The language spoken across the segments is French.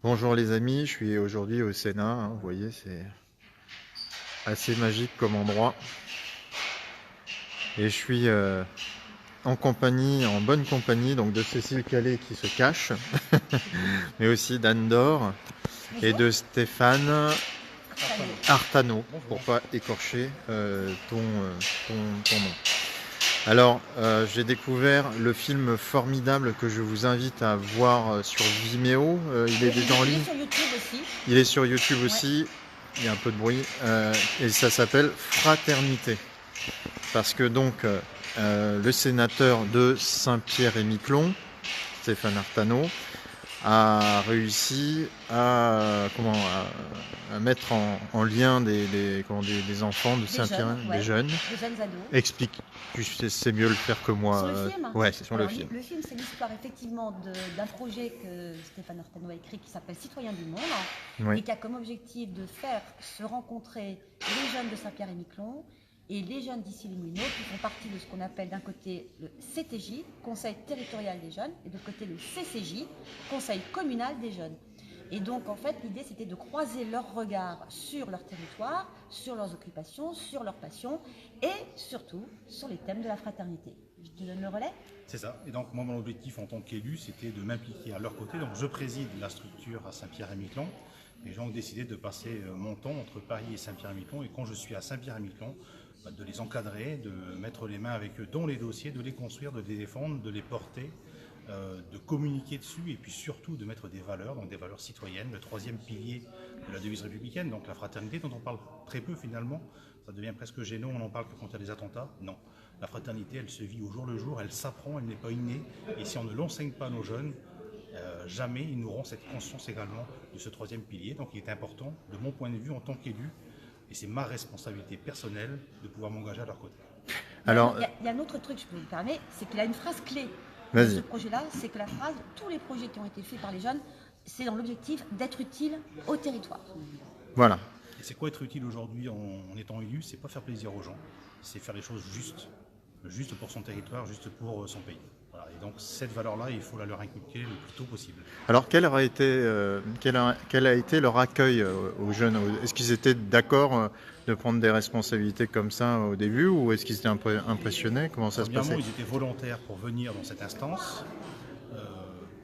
Bonjour les amis, je suis aujourd'hui au Sénat, hein, vous voyez, c'est assez magique comme endroit. Et je suis en bonne compagnie donc de Cécile Calais qui se cache, mais aussi d'Anne Dore et de Stéphane Artano, pour pas écorcher ton nom. Alors, j'ai découvert le film formidable que je vous invite à voir sur Vimeo. Il est déjà en Il ligne. est sur YouTube aussi. Il est sur YouTube Ouais. aussi. Il y a un peu de bruit. Et ça s'appelle Fraternité. Parce que donc, le sénateur de Saint-Pierre-et-Miquelon, Stéphane Artano, a réussi à mettre en lien des enfants de Saint-Pierre, des jeunes. Des jeunes ados. Explique, tu sais mieux le faire que moi. Sur le film. Ouais, c'est sur le Alors, film. le film, c'est l'histoire effectivement d'un projet que Stéphane Artano a écrit qui s'appelle Citoyens du monde Oui. et qui a comme objectif de faire se rencontrer les jeunes de Saint-Pierre-et-Miquelon et les jeunes d'Issy-les-Moulineaux qui font partie de ce qu'on appelle d'un côté le CTJ, Conseil territorial des jeunes, et de l'autre côté le CCJ, Conseil communal des jeunes. Et donc, en fait, l'idée, c'était de croiser leurs regards sur leur territoire, sur leurs occupations, sur leurs passions et surtout sur les thèmes de la fraternité. Je te donne le relais. C'est ça. Et donc, moi, mon objectif en tant qu'élu, c'était de m'impliquer à leur côté. Donc, je préside la structure à Saint-Pierre-et-Miquelon. Et j'ai donc décidé de passer mon temps entre Paris et Saint-Pierre-et-Miquelon. Et quand je suis à Saint-Pierre-et-Miquelon, de les encadrer, de mettre les mains avec eux dans les dossiers, de les construire, de les défendre, de les porter, de communiquer dessus et puis surtout de mettre des valeurs, donc des valeurs citoyennes, le troisième pilier de la devise républicaine, donc la fraternité dont on parle très peu finalement. Ça devient presque gênant, on n'en parle que quand il y a des attentats. Non, la fraternité, elle se vit au jour le jour, elle s'apprend, elle n'est pas innée. Et si on ne l'enseigne pas à nos jeunes, jamais ils n'auront cette conscience également de ce troisième pilier. Donc il est important, de mon point de vue en tant qu'élu, et c'est ma responsabilité personnelle de pouvoir m'engager à leur côté. Alors, il y a un autre truc, je peux vous permettre, c'est qu'il a une phrase clé de vas-y. ce projet-là, c'est que la phrase, tous les projets qui ont été faits par les jeunes, c'est dans l'objectif d'être utile au territoire. Voilà. Et c'est quoi être utile aujourd'hui en étant élu? C'est pas faire plaisir aux gens, c'est faire les choses justes. Juste pour son territoire, juste pour son pays. Voilà. Et donc cette valeur-là, il faut la leur inculquer le plus tôt possible. Alors, quel a été leur accueil aux jeunes? Est-ce qu'ils étaient d'accord de prendre des responsabilités comme ça au début, ou est-ce qu'ils étaient impressionnés? Comment ça se passait? Ils étaient volontaires pour venir dans cette instance.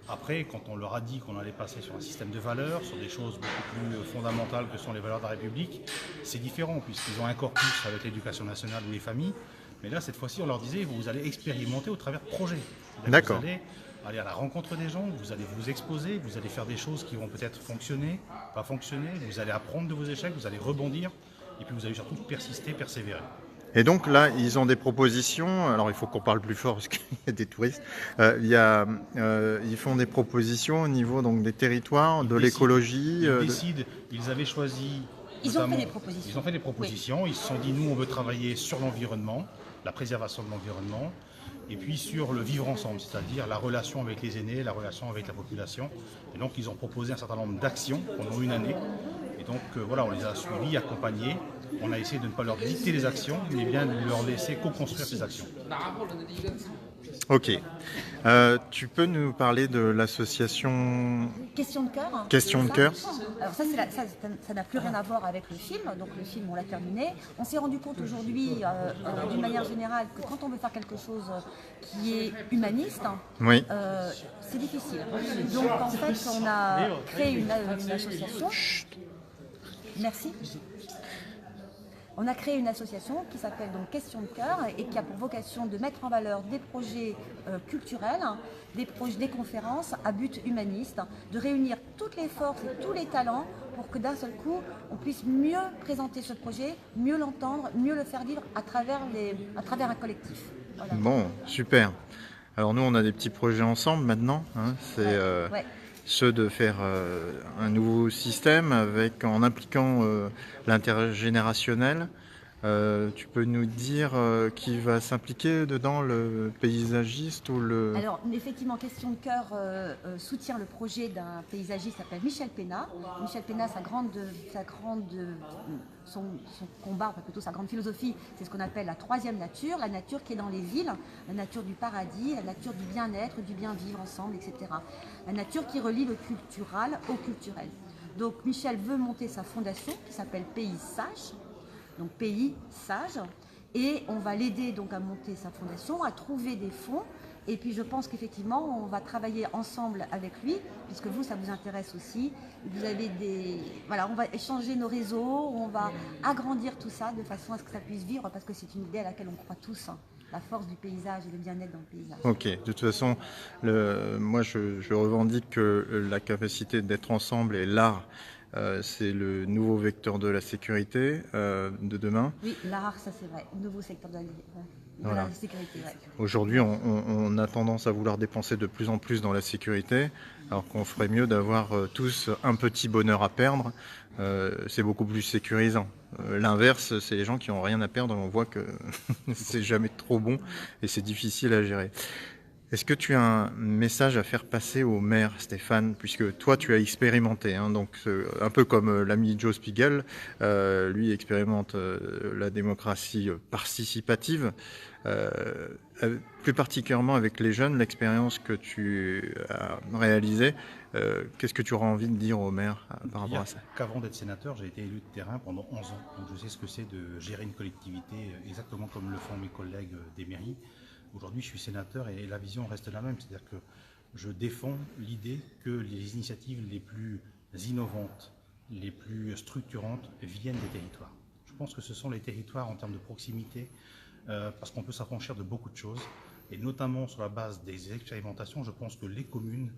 Après, quand on leur a dit qu'on allait passer sur un système de valeurs, sur des choses beaucoup plus fondamentales que sont les valeurs de la République, c'est différent puisqu'ils ont un corpus avec l'éducation nationale ou les familles. Mais là, cette fois-ci, on leur disait, vous allez expérimenter au travers de projets. D'accord. Vous allez aller à la rencontre des gens, vous allez vous exposer, vous allez faire des choses qui vont peut-être fonctionner, pas fonctionner, vous allez apprendre de vos échecs, vous allez rebondir, et puis vous allez surtout persister, persévérer. Et donc là, ils ont des propositions. Alors, il faut qu'on parle plus fort parce qu'il y a des touristes. Ils font des propositions au niveau donc des territoires, de l'écologie. Ils avaient choisi. Ils ont fait des propositions. Ils ont fait des propositions. Oui. Ils se sont dit, nous, on veut travailler sur l'environnement, la préservation de l'environnement, et puis sur le vivre ensemble, c'est-à-dire la relation avec les aînés, la relation avec la population. Et donc, ils ont proposé un certain nombre d'actions pendant une année. Et donc, voilà, on les a suivis, accompagnés. On a essayé de ne pas leur dicter les actions, mais bien de leur laisser co-construire ces actions. Ok. Tu peux nous parler de l'association Question de cœur. Question de cœur. Alors ça n'a plus rien à voir avec le film. Donc le film, on l'a terminé. On s'est rendu compte aujourd'hui, d'une manière générale, que quand on veut faire quelque chose qui est humaniste, oui. C'est difficile. Donc en fait, on a créé une association. Merci. On a créé une association qui s'appelle donc Question de cœur et qui a pour vocation de mettre en valeur des projets culturels, des conférences à but humaniste, de réunir toutes les forces et tous les talents pour que d'un seul coup, on puisse mieux présenter ce projet, mieux l'entendre, mieux le faire vivre à travers un collectif. Voilà. Bon, super. Alors nous, on a des petits projets ensemble maintenant. Hein. C'est ceux de faire un nouveau système en impliquant l'intergénérationnel, Tu peux nous dire qui va s'impliquer dedans, le paysagiste ou le... Alors, effectivement, Question de cœur soutient le projet d'un paysagiste qui s'appelle Michel Pénat. Michel Pénat, son combat, enfin plutôt sa grande philosophie, c'est ce qu'on appelle la troisième nature, la nature qui est dans les villes, la nature du paradis, la nature du bien-être, du bien-vivre ensemble, etc. La nature qui relie le cultural au culturel. Donc, Michel veut monter sa fondation qui s'appelle Pays Sage. Donc Pays Sage, et on va l'aider donc à monter sa fondation, à trouver des fonds, et puis je pense qu'effectivement on va travailler ensemble avec lui, puisque vous ça vous intéresse aussi, vous avez voilà, on va échanger nos réseaux, on va agrandir tout ça de façon à ce que ça puisse vivre, parce que c'est une idée à laquelle on croit tous, hein, la force du paysage et le bien-être dans le paysage. Ok, de toute façon, moi je revendique que la capacité d'être ensemble et l'art, c'est le nouveau vecteur de la sécurité de demain. Oui, l'art, ça c'est vrai, nouveau secteur de Voilà. la sécurité. Ouais. Aujourd'hui, on a tendance à vouloir dépenser de plus en plus dans la sécurité, alors qu'on ferait mieux d'avoir tous un petit bonheur à perdre. C'est beaucoup plus sécurisant. L'inverse, c'est les gens qui n'ont rien à perdre, on voit que c'est jamais trop bon et c'est difficile à gérer. Est-ce que tu as un message à faire passer au maire, Stéphane, puisque toi tu as expérimenté, hein, donc un peu comme l'ami Joe Spiegel, lui expérimente la démocratie participative, plus particulièrement avec les jeunes, l'expérience que tu as réalisée, qu'est-ce que tu auras envie de dire au maire par rapport à ça? Qu'avant d'être sénateur, j'ai été élu de terrain pendant 11 ans, donc je sais ce que c'est de gérer une collectivité exactement comme le font mes collègues des mairies. Aujourd'hui, je suis sénateur et la vision reste la même, c'est-à-dire que je défends l'idée que les initiatives les plus innovantes, les plus structurantes viennent des territoires. Je pense que ce sont les territoires en termes de proximité, parce qu'on peut s'affranchir de beaucoup de choses, et notamment sur la base des expérimentations, je pense que les communes,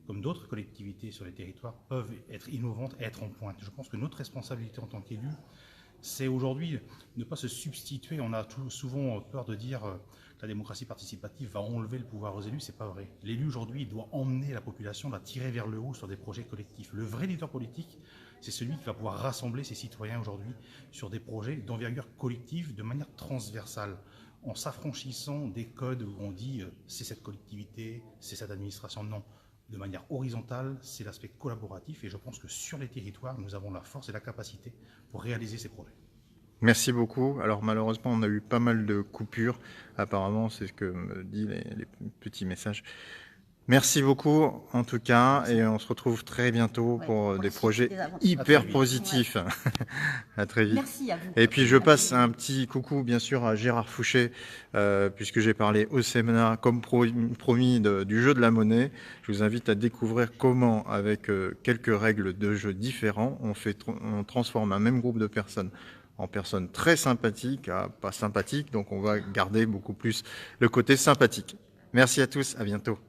comme d'autres collectivités sur les territoires, peuvent être innovantes et être en pointe. Je pense que notre responsabilité en tant qu'élus, c'est aujourd'hui ne pas se substituer. On a souvent peur de dire que la démocratie participative va enlever le pouvoir aux élus, c'est pas vrai. L'élu aujourd'hui doit emmener la population, la tirer vers le haut sur des projets collectifs. Le vrai leader politique, c'est celui qui va pouvoir rassembler ses citoyens aujourd'hui sur des projets d'envergure collective de manière transversale, en s'affranchissant des codes où on dit c'est cette collectivité, c'est cette administration. Non, de manière horizontale, c'est l'aspect collaboratif et je pense que sur les territoires, nous avons la force et la capacité pour réaliser ces projets. Merci beaucoup. Alors malheureusement, on a eu pas mal de coupures. Apparemment, c'est ce que me disent les petits messages. Merci beaucoup en tout cas, et on se retrouve très bientôt pour des projets hyper positifs. Ouais. À très vite. Merci à vous. Et puis je passe un petit coucou bien sûr à Gérard Fouché, puisque j'ai parlé au Sénat comme promis du jeu de la monnaie. Je vous invite à découvrir comment, avec quelques règles de jeu différents, on transforme un même groupe de personnes en personnes très sympathiques à pas sympathiques, donc on va garder beaucoup plus le côté sympathique. Merci à tous, à bientôt.